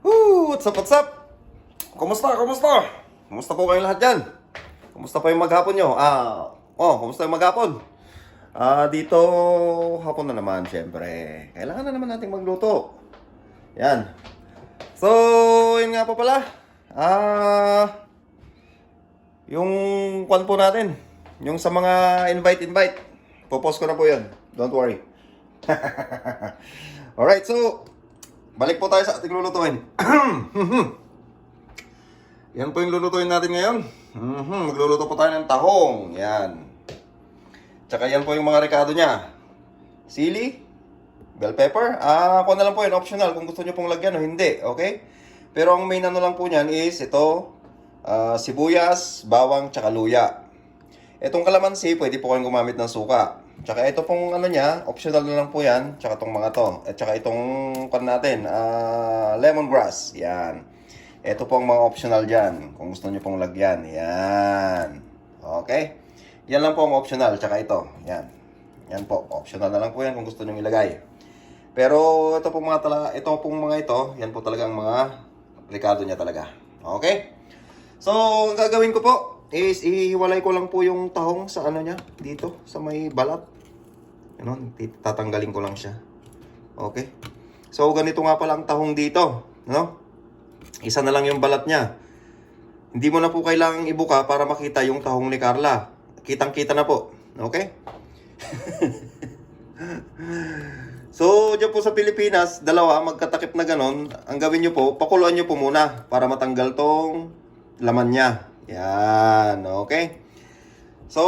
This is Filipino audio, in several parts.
What's up, what's up? Kumusta, kumusta? Kumusta po kayong lahat dyan? Kumusta po yung maghapon nyo? Kumusta yung maghapon? Dito, hapon na naman, syempre. Kailangan na naman nating magluto. Yan. So, yun nga po pala. Yung kwan po natin. Yung sa mga invite. Popost ko na po yun. Don't worry. Alright, so, balik po tayo sa ating lulutuin. Yan po yung lulutuin natin ngayon. Magluluto po tayo ng tahong. Yan. Tsaka yan po yung mga rekado niya. Sili, bell pepper. Ako na lang po yun, optional kung gusto nyo pong lagyan o hindi. Okay? Pero ang main ano lang po niyan is ito, sibuyas, bawang, tsaka luya. Itong kalamansi, pwede po kayong gumamit ng suka. Tsaka ito pong ano niya, optional na lang po yan. Tsaka itong mga to. At tsaka itong kan natin, lemongrass. Yan. Ito pong mga optional dyan. Kung gusto nyo pong lagyan. Yan. Okay? Yan lang po ang optional. Tsaka ito. Yan. Yan po. Optional na lang po yan kung gusto nyo ilagay. Pero ito pong mga ito, yan po talagang mga aplikado niya talaga. Okay? So, ang gagawin ko po is ihiwalay ko lang po yung tahong sa ano niya, dito, sa may balat. Ano, tatanggalin ko lang siya. Okay? So, ganito nga pala ang tahong dito. No? Isa na lang yung balat niya. Hindi mo na po kailangang ibuka para makita yung tahong ni Carla. Kitang-kita na po. Okay? So, dyan po sa Pilipinas, dalawa, magkatakip na ganon. Ang gawin nyo po, pakuluan nyo po muna para matanggal tong laman niya. Yan, okay? So,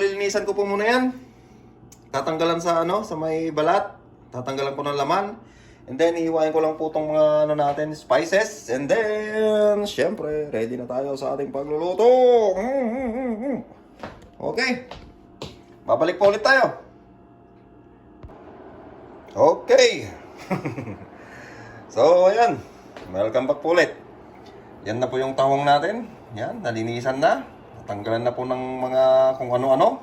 lilinisan ko po muna yan. Tatanggalan sa sa may balat. Tatanggalan ko ng laman. And then, ihiwain ko lang po itong mga natin, spices. And then, syempre, ready na tayo sa ating pagluluto. Okay. Babalik pa ulit tayo. Okay. So, ayan. Welcome back po ulit. Yan na po yung tahong natin. Yan, nalinisan na. Natanggalan na po ng mga kung ano-ano.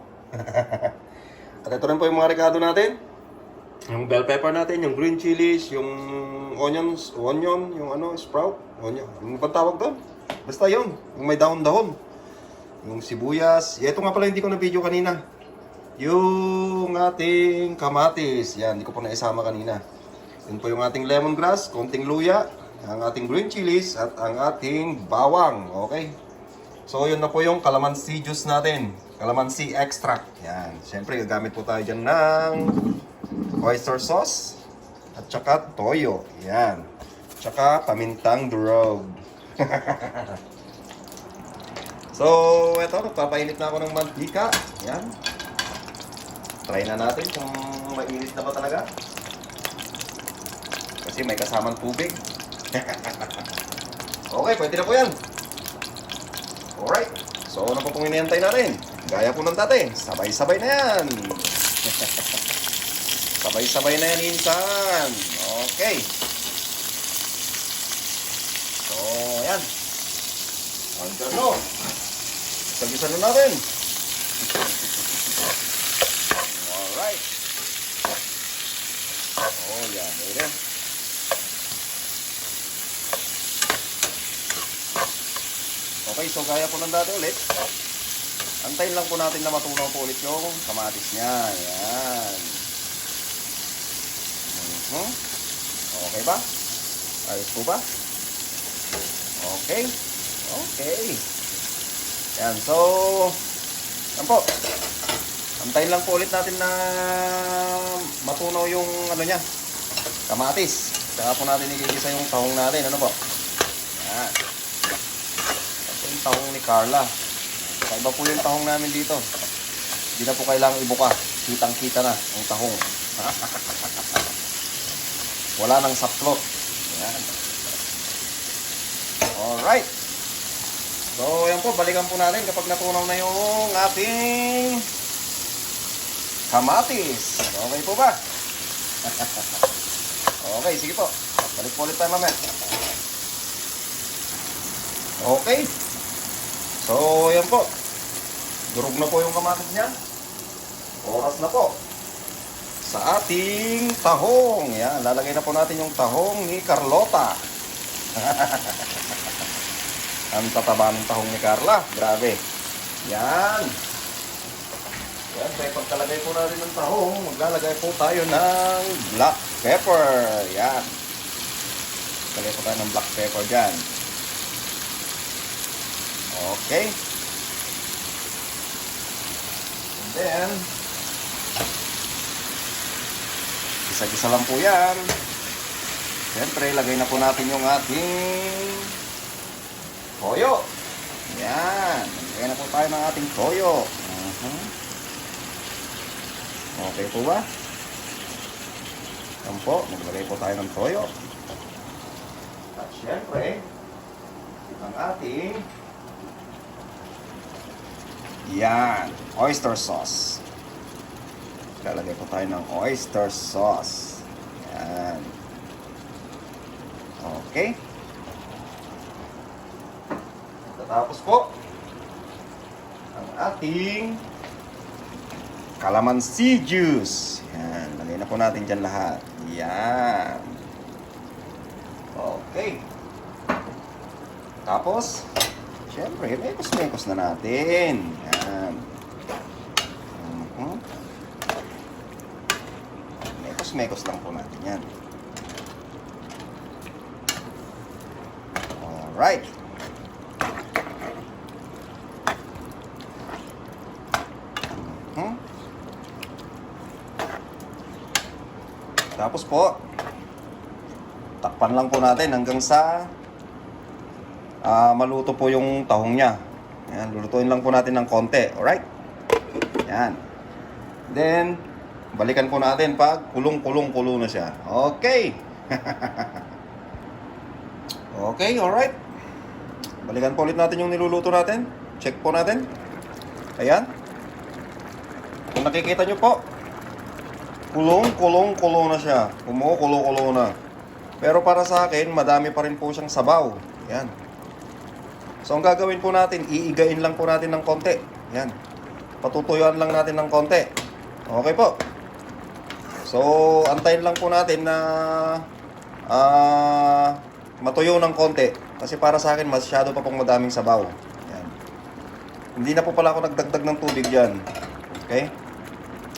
At ito rin po yung mga rekado natin. Yung bell pepper natin, yung green chilies, yung onion, yung sprout, onion. Yung bang tawag doon? Basta yun, yung may dahon-dahon. Yung sibuyas. Ito nga pala hindi ko na video kanina. Yung ating kamatis. Yan, hindi ko po naisama kanina. Yun po yung ating lemongrass, konting luya, ang ating green chilies, at ang ating bawang. Okay? So, yun na po yung calamansi juice natin. Calamansi extract. Yan. Siyempre, gagamit po tayo dyan ng oyster sauce at saka toyo. Yan. Tsaka pamintang durog. So, eto, nagpapainit na ako ng mantika. Yan. Try na natin kung mainit na ba talaga. Kasi may kasamang tubig. Okay, pwede na po yan. Alright. So, ano po pong inihantay natin? Gaya po ng dati. Sabay-sabay na yan. Sabay-sabay na yan, insan. Okay. So, ayan. Andyan no. Sabisan na natin. Alright. Oh, yan. Ayan. Okay, so gaya po ng dati ulit. Antayin lang po natin na matunaw po ulit yung kamatis niya. Ayan. Okay ba? Ayos po ba? Okay. Okay. Yan. So, yan po. Antayin lang po ulit natin na matunaw yung niya, kamatis. Saka po natin igigisa yung tahong natin. Ano po? Yan. Ito yung tahong ni Carla. Saka iba po yung tahong namin dito. Hindi na po kailangang ibuka. Kitang-kita na ang tahong. Wala nang saplot. Yan. Alright. So, yan po. Balikan po natin kapag natunaw na yung ating kamatis. Okay po ba? Okay, sige po. Balik po ulit tayo mamaya. Okay. So, yan po. Durog na po yung kamatis niya. Oras na po. sa ating tahong. Yan, lalagay na po natin yung tahong ni Carlota. Ang tataba ng tahong ni Carla. Grabe. Yan. Yan, kaya pagkalagay po natin ng tahong, maglalagay po tayo ng black pepper. Yan. Lagay po tayo ng black pepper dyan. Okay. And then, gisa-gisa lang po yan. Siyempre, lagay na po natin yung ating toyo. Yan. Lagay na po tayo ng ating toyo. Okay po ba? Yan po, maglagay po tayo ng toyo. At siyempre, ang ating yan, oyster sauce. Lalagay po tayo ng oyster sauce. Yan. Okay. Tapos po, ang ating calamansi juice. Yan, lagay na po natin dyan lahat. Yan. Okay. Tapos, syempre, mekos-mekos na natin. Yan. Mekos-mekos lang po natin yan. Alright. Tapos po, takpan lang po natin hanggang sa maluto po yung tahong niya. Yan, lulutuin lang po natin ng konti. Alright? Yan. Then, balikan po natin pag kulong-kulong-kulo na siya. Okay. Okay, alright. Balikan po ulit natin yung niluluto natin. Check po natin. Ayan. Kung nakikita nyo po, kulong-kulong-kulo na siya. Kumukulo-kulo na. Pero para sa akin, madami pa rin po siyang sabaw. Yan. So, ang gagawin po natin, iigain lang po natin ng konti. Yan. Patutuyuan lang natin ng konti. Okay po. So, antayin lang po natin na matuyo ng konti. Kasi para sa akin, masyado pa pong madaming sabaw. Yan. Hindi na po pala ako nagdagdag ng tubig dyan. Okay?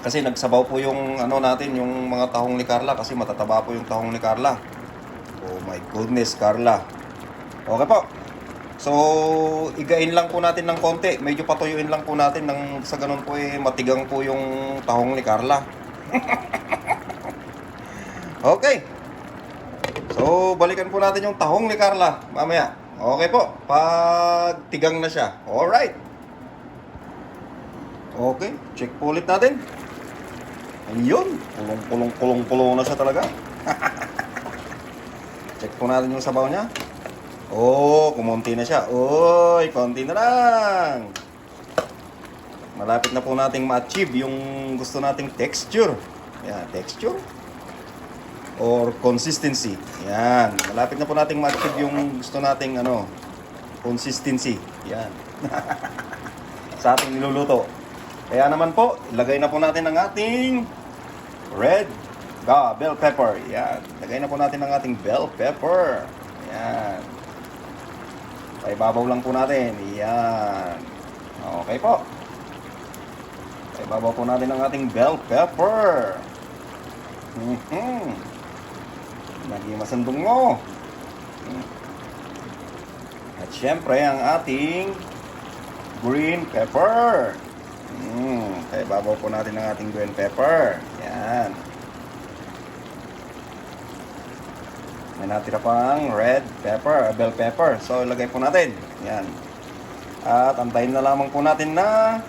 Kasi nagsabaw po yung natin, yung mga tahong ni Carla. Kasi matataba po yung tahong ni Carla. Oh my goodness, Carla. Okay po. So, igain lang po natin ng konti. Medyo patuyuin lang po natin nang sa ganun po matigang po yung tahong ni Carla. Okay. So, balikan po natin yung tahong ni Carla mamaya. Okay po. Pag tigang na siya. Alright. Okay. Check po ulit natin. Ayun. Kulong-kulong na siya talaga. Check po natin yung sabaw niya. Oh, kumunti na siya. Oy, konti na lang. Malapit na po nating ma-achieve yung gusto nating texture. Yan, texture or consistency. Yan, malapit na po nating ma-achieve yung gusto nating consistency. Yan. Sa ating niluluto. Kaya naman po, ilagay na po natin ang ating red bell pepper. Yan. Lagay na po natin ang ating bell pepper. Yan. Paibabaw lang po natin. Yan. Okay po. Paibabaw po natin ang ating bell pepper. Naging masandong mo. At syempre, ang ating green pepper. Paibabaw po natin ang ating green pepper. Yan. May natira pang red pepper, bell pepper. So, ilagay po natin. Yan. At antayin na lamang po natin na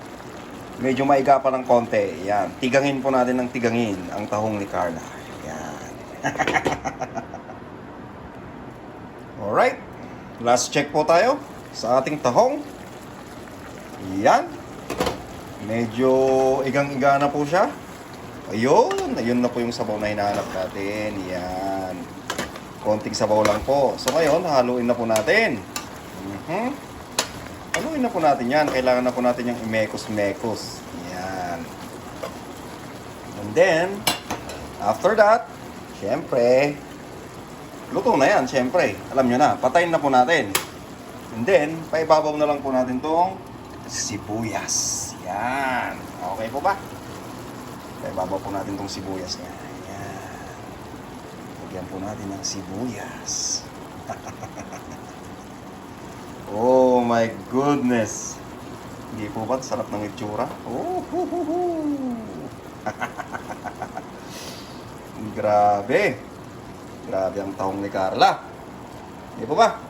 medyo maiga pa ng konti. Yan. Tigangin po natin ng tigangin ang tahong ni Carla. Yan. Alright. Last check po tayo sa ating tahong. Yan. Medyo igang-iga na po siya. Ayun. Ayun na po yung sabaw na hinahanap natin. Yan. Konting sabaw lang po. So ngayon, haluin na po natin. Haluin na po natin yan. Kailangan na po natin yung imekos-mekos. Yan. And then, After that, syempre, luto na yan, syempre. Alam nyo na, patayin na po natin. And then, paibabaw na lang po natin tong sibuyas. Yan. Okay po ba? Paibabaw po natin tong sibuyas niya. Yan. Lagyan po natin ng sibuyas. Oh my goodness. Hindi po ba? Sarap ng itsura. Oh, Grabe. Grabe ang tahong ni Carla. Hindi po ba?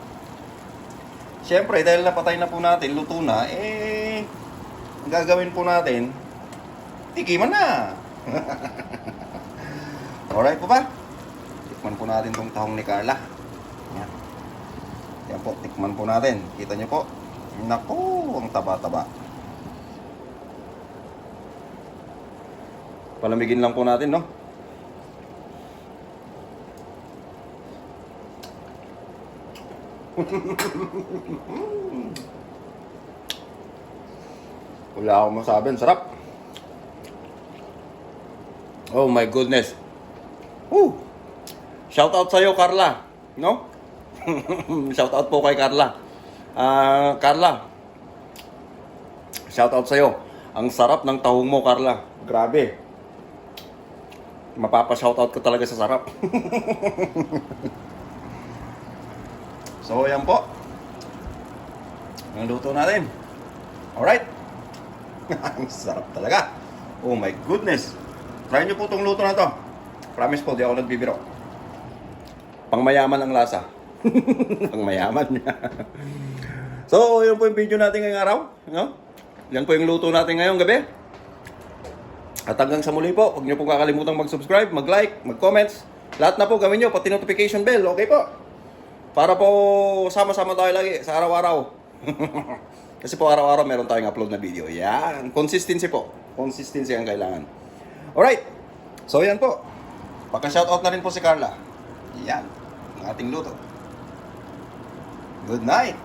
Siyempre, dahil napatay na po natin, luto na, ang gagawin po natin, tikiman na. Alright po ba? Tikman po natin tong tahong ni Carla. Yan. Yan po, tikman po natin. Kita nyo po. Naku, ang taba-taba. Palamigin lang po natin, no? Wala akong masabi, ang sarap. Oh my goodness. Woo! Shout out sa'yo, Carla. No? Shout out po kay Carla. Carla. Shout out sa'yo. Ang sarap ng tahong mo, Carla. Grabe. Mapapa-shout out ko talaga sa sarap. So, yan po. Ang luto natin. Alright. Ang sarap talaga. Oh my goodness. Try nyo po itong luto na to. Promise po, di ako nagbibiro. Pangmayaman ang lasa. Pangmayaman. So, yun po yung video natin ngayong araw. No? Yan po yung luto natin ngayong gabi. At hanggang sa muli po, huwag nyo pong kakalimutang mag-subscribe, mag-like, mag-comments. Lahat na po gawin nyo, pati notification bell. Okay po? Para po sama-sama tayo lagi sa araw-araw. Kasi po araw-araw meron tayong upload na video. Yan. Consistency po. Consistency ang kailangan. Alright. So yan po. Pagka-shoutout na rin po si Carla. Yan. Ang ating luto. Good night.